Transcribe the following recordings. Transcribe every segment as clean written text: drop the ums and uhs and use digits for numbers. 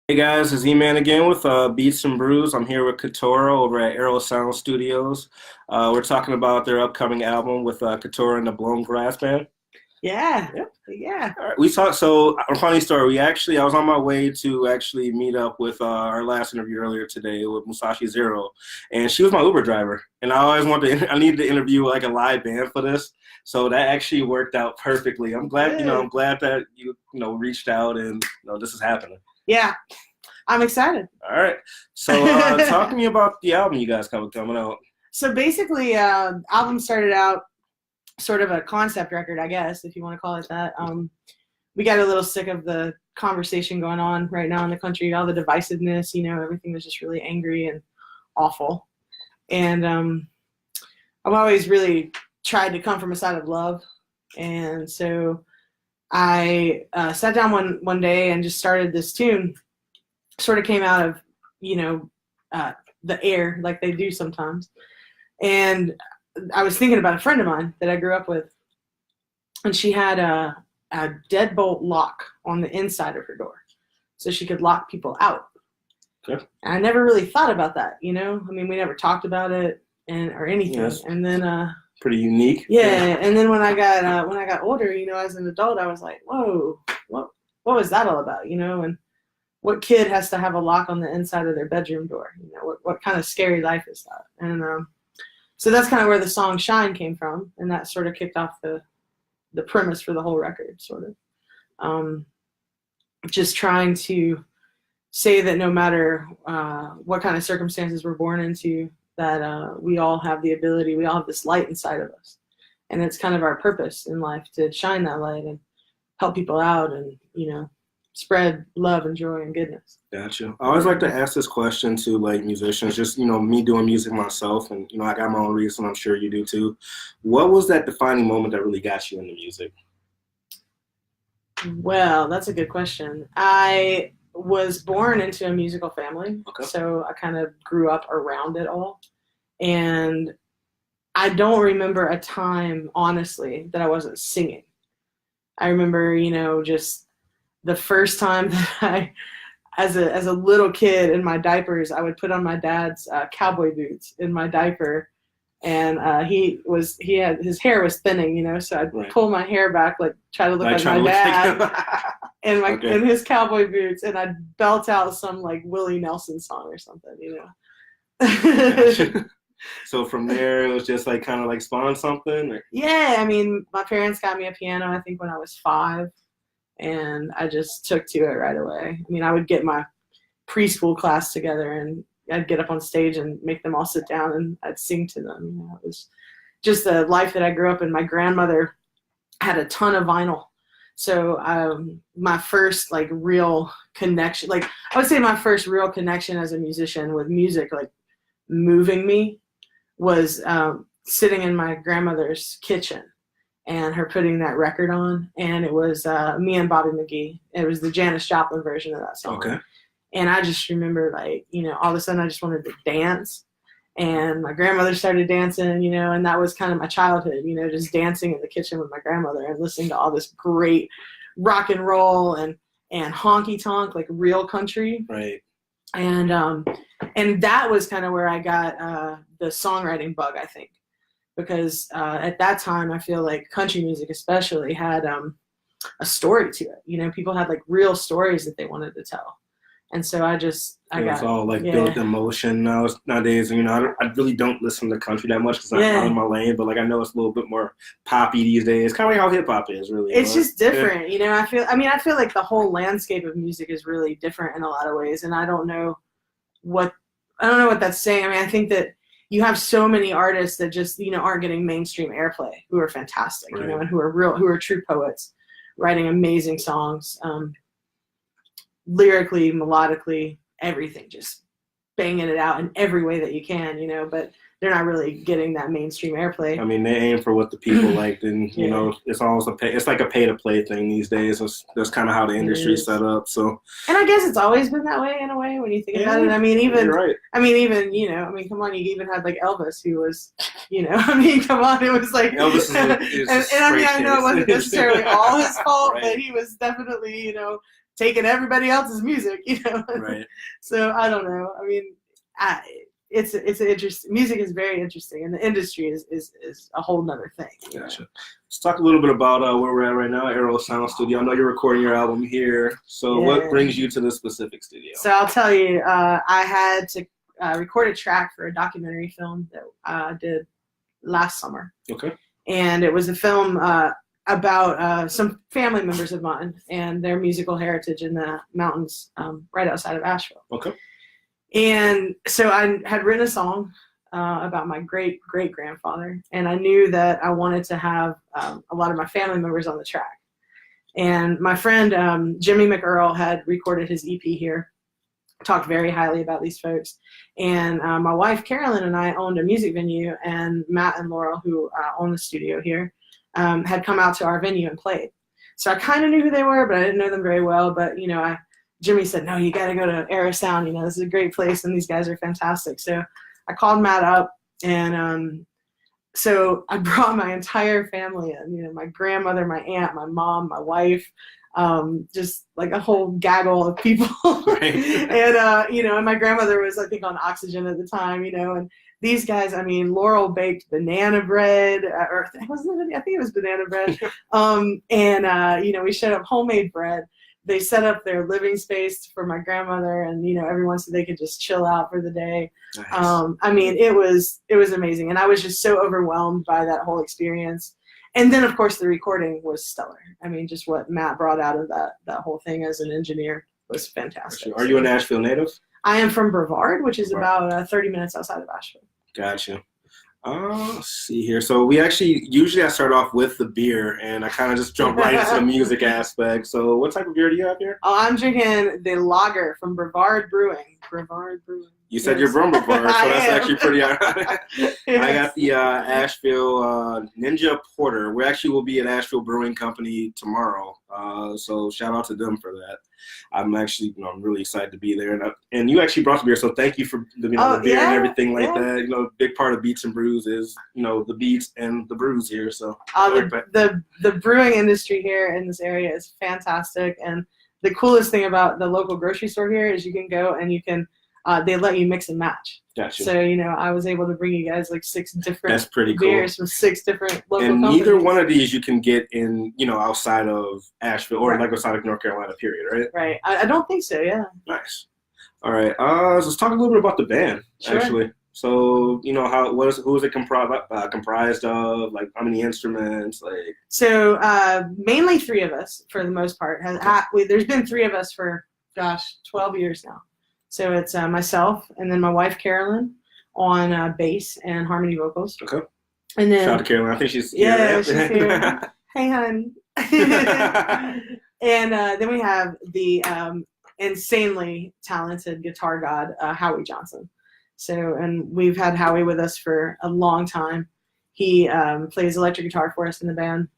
Hey guys, it's E-Man again with Beats and Brews. I'm here with Keturah over at Arrow Sound Studios. We're talking about their upcoming album with Keturah and the Blown Grass Band. Yeah, Yep. yeah. All right. We talked. So, a funny story. I was on my way to actually meet up with our last interview earlier today with Musashi Zero, and she was my Uber driver. And I always wanted to. I needed to interview like a live band for this, so that actually worked out perfectly. I'm glad. I'm Good. glad that reached out and this is happening. Yeah, I'm excited. All right. So, talk to me about the album you guys coming out. So basically, album started out sort of a concept record, I guess, if you want to call it that. We got a little sick of the conversation going on right now in the country, all the divisiveness, everything was just really angry and awful. And I've always really tried to come from a side of love. And so I sat down one day and just started this tune. Sort of came out of, the air like they do sometimes. And I was thinking about a friend of mine that I grew up with, and she had a deadbolt lock on the inside of her door, so she could lock people out. Okay. And I never really thought about that, I mean, we never talked about it or anything. Yes. And then Pretty unique. yeah, and then when I got older, as an adult, I was like, whoa, what was that all about, and what kid has to have a lock on the inside of their bedroom door? What kind of scary life is that? And so that's kind of where the song "Shine" came from, and that sort of kicked off the premise for the whole record, sort of. Just trying to say that no matter what kind of circumstances we're born into, that we all have the ability, we all have this light inside of us, and it's kind of our purpose in life to shine that light and help people out, and spread love and joy and goodness. Gotcha. I always like to ask this question to like musicians, just me doing music myself, and I got my own reason. I'm sure you do too. What was that defining moment that really got you into music? Well, that's a good question. I was born into a musical family, Okay. so I kind of grew up around it all. And I don't remember a time, honestly, that I wasn't singing. I remember, just the first time that as a little kid in my diapers, I would put on my dad's cowboy boots in my diaper, and he had his hair was thinning, so I'd Right. pull my hair back, like try to look like my dad, in in his cowboy boots, and I'd belt out some like Willie Nelson song or something. Gotcha. So from there, it was just like kind of like spawn something. Or? Yeah, I mean, my parents got me a piano, I think, when I was 5. And I just took to it right away. I mean, I would get my preschool class together, and I'd get up on stage and make them all sit down, and I'd sing to them. It was just the life that I grew up in. My grandmother had a ton of vinyl. So my first like real connection, like I would say my first real connection as a musician with music, like moving me, was sitting in my grandmother's kitchen and her putting that record on, and it was me and Bobby McGee. It was the Janis Joplin version of that song. Okay. And I just remember, like, all of a sudden I just wanted to dance, and my grandmother started dancing, and that was kind of my childhood, just dancing in the kitchen with my grandmother and listening to all this great rock and roll and honky tonk, like real country. Right. And that was kind of where I got the songwriting bug, I think. Because at that time, I feel like country music especially had a story to it. People had like real stories that they wanted to tell. And so it's all like built emotion nowadays. And, I really don't listen to country that much because I'm not in my lane. But like I know it's a little bit more poppy these days. Kind of like how hip hop is, really. It's just different, I feel like the whole landscape of music is really different in a lot of ways. And I don't know what that's saying. I mean, I think that you have so many artists that just, aren't getting mainstream airplay, who are fantastic, right. And who are true poets, writing amazing songs, lyrically, melodically, everything, just banging it out in every way that you can, but they're not really getting that mainstream airplay. I mean, they aim for what the people like, and it's almost it's like a pay to play thing these days. That's kind of how the industry is set up. So, and I guess it's always been that way in a way when you think about it. I mean, even right. Come on, you even had like Elvis, who was, come on, it was like Elvis is and I mean, I know it wasn't necessarily all his fault, right. but he was definitely, taking everybody else's music, you know. Right. So I don't know. I mean, it's an interesting. Music is very interesting, and the industry is a whole nother thing. Gotcha. Let's talk a little bit about where we're at right now, Arrow Sound Studio. I know you're recording your album here. So what brings you to this specific studio? So I'll tell you, I had to record a track for a documentary film that I did last summer. Okay. And it was a film about some family members of mine and their musical heritage in the mountains right outside of Asheville. Okay. And so I had written a song about my great-great-grandfather, and I knew that I wanted to have a lot of my family members on the track. And my friend Jimmy McEarl had recorded his EP here, talked very highly about these folks. And my wife Carolyn and I owned a music venue, and Matt and Laurel, who own the studio here, had come out to our venue and played. So I kind of knew who they were, but I didn't know them very well. But, you know, Jimmy said, no, you got to go to Arrow Sound. You know, this is a great place, and these guys are fantastic. So I called Matt up, and so I brought my entire family in, you know, my grandmother, my aunt, my mom, my wife, just like a whole gaggle of people. Right. And, you know, and my grandmother was, I think, on oxygen at the time, you know, and these guys, I mean, Laurel baked banana bread, or wasn't it? I think it was banana bread. And, you know, we showed up homemade bread. They set up their living space for my grandmother, and, you know, everyone so they could just chill out for the day. Nice. I mean, it was amazing. And I was just so overwhelmed by that whole experience. And then, of course, the recording was stellar. I mean, just what Matt brought out of that whole thing as an engineer was fantastic. Are you an Asheville native? I am from Brevard, which is about 30 minutes outside of Asheville. Gotcha. Let's see here. So usually I start off with the beer, and I kind of just jump right into the music aspect. So what type of beer do you have here? Oh, I'm drinking the lager from Brevard Brewing. Brevard Brewing. You said you're from Brevard, so that's actually pretty ironic. Yes. I got the Asheville Ninja Porter. We actually will be at Asheville Brewing Company tomorrow, so shout out to them for that. I'm actually, you know, I'm really excited to be there, and you actually brought the beer, so thank you for the, you know, the beer and everything like that. You know, a big part of Beats and Brews is, you know, the beats and the brews here. So the brewing industry here in this area is fantastic, and the coolest thing about the local grocery store here is you can go and you can. They let you mix and match. Gotcha. So, you know, I was able to bring you guys like 6 different That's pretty cool. beers from 6 different local and companies. neither one of these you can get in, you know, outside of Asheville or like outside of North Carolina, period, right? Right. I don't think so, yeah. Nice. All right. Let's talk a little bit about the band, actually. So, you know, who is it comprised of? Like, how many instruments? Like. So, mainly 3 of us for the most part. There's been 3 of us for, 12 years now. So it's myself and then my wife Carolyn on bass and harmony vocals. Okay. And then shout out to Carolyn. I think she's here. Yeah, she's here. Hey, hon. And then we have the insanely talented guitar god Howie Johnson. So, and we've had Howie with us for a long time. He plays electric guitar for us in the band.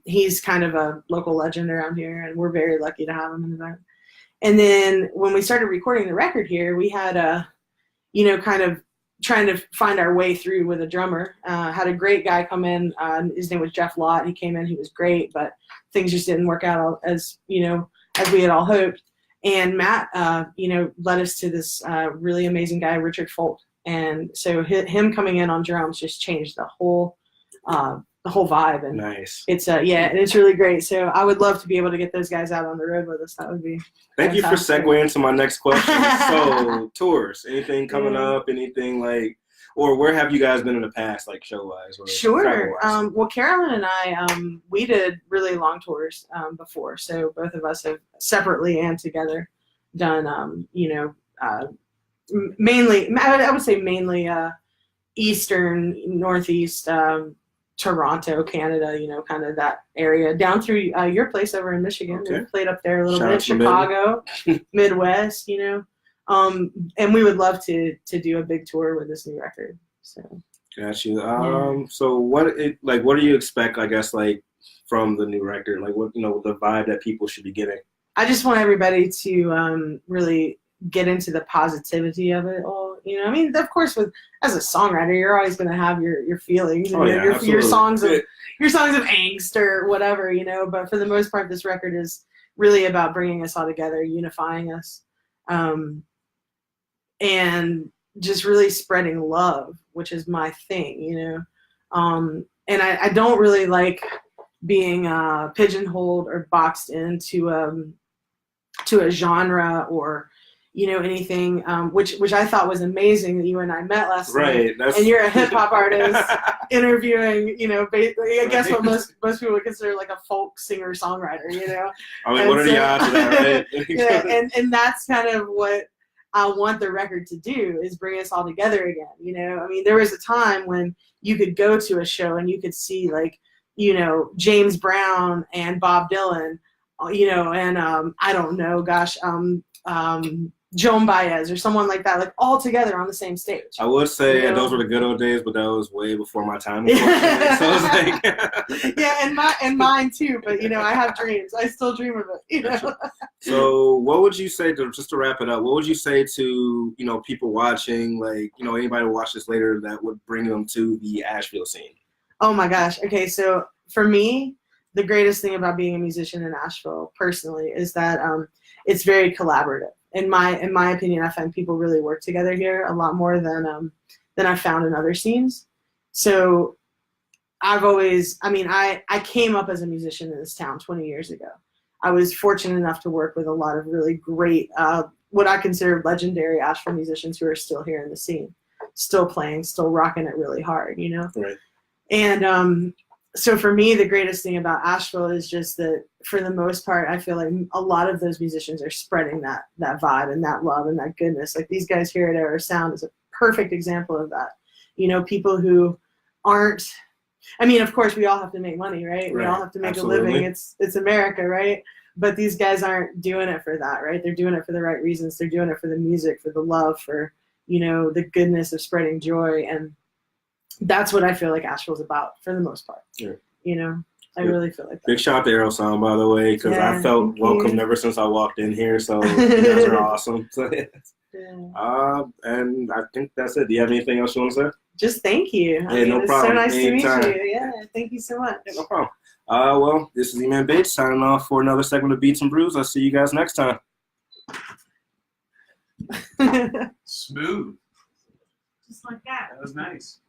He's kind of a local legend around here, and we're very lucky to have him in the band. And then when we started recording the record here, we had you know, kind of trying to find our way through with a drummer. Had a great guy come in. His name was Jeff Lott. He came in. He was great, but things just didn't work out as, you know, as we had all hoped. And Matt, you know, led us to this really amazing guy, Richard Folk. And so him coming in on drums just changed the whole vibe. And nice. It's yeah, and it's really great. So I would love to be able to get those guys out on the road with us. That would be Thank you for segueing to my next question. So tours, anything coming up, anything like, or where have you guys been in the past, like show-wise? Or sure. Well, Carolyn and I, we did really long tours before. So both of us have separately and together done, you know, mainly, I would say mainly eastern, northeast, Toronto, Canada, you know, kind of that area, down through your place over in Michigan. Okay. We played up there a little bit, Chicago, Midwest, you know. And we would love to do a big tour with this new record. So. Got you. So what do you expect, I guess, like from the new record? Like what, you know, the vibe that people should be getting? I just want everybody to really get into the positivity of it all. You know, I mean, of course, as a songwriter, you're always going to have your feelings, and your songs of angst or whatever, you know. But for the most part, this record is really about bringing us all together, unifying us, and just really spreading love, which is my thing, you know. And I don't really like being pigeonholed or boxed into to a genre or, you know, anything, which I thought was amazing that you and I met last night. And you're a hip hop artist interviewing, you know, I guess what most people would consider like a folk singer songwriter, you know. I mean, what are the odds of that, right? Yeah, and that's kind of what I want the record to do, is bring us all together again. You know, I mean, there was a time when you could go to a show and you could see, like, you know, James Brown and Bob Dylan, you know, and I don't know, gosh, Joan Baez or someone like that, like all together on the same stage. I would say, you know? Those were the good old days, but that was way before my time. So it's like yeah, and mine too. But you know, I have dreams. I still dream of it. You know. So, what would you say just to wrap it up? What would you say to, you know, people watching, like, you know, anybody who watch this later that would bring them to the Asheville scene? Oh my gosh. Okay, so for me, the greatest thing about being a musician in Asheville, personally, is that it's very collaborative. In my opinion, I find people really work together here a lot more than I've found in other scenes. So I've always, I mean, I came up as a musician in this town 20 years ago. I was fortunate enough to work with a lot of really great, what I consider legendary Asheville musicians who are still here in the scene, still playing, still rocking it really hard, you know? Right. And so for me, the greatest thing about Asheville is just that, for the most part, I feel like a lot of those musicians are spreading that vibe and that love and that goodness. Like, these guys here at Era Sound is a perfect example of that. You know, people who aren't, I mean, of course, we all have to make money, right? We all have to make Absolutely. a living. It's America, right? But these guys aren't doing it for that, right? They're doing it for the right reasons. They're doing it for the music, for the love, for, you know, the goodness of spreading joy. And that's what I feel like Asheville's about, for the most part. Yeah. You know, I really feel like that. Big shout out to Aero Sound, by the way, because I felt welcomed ever since I walked in here. So you guys are awesome. So, and I think that's it. Do you have anything else you want to say? Just thank you. Yeah, no it's problem. so nice Anytime. to meet you. Yeah, thank you so much. Yeah, no problem. Well, this is E-Man Bates signing off for another segment of Beats and Brews. I'll see you guys next time. Smooth. Just like that. That was nice.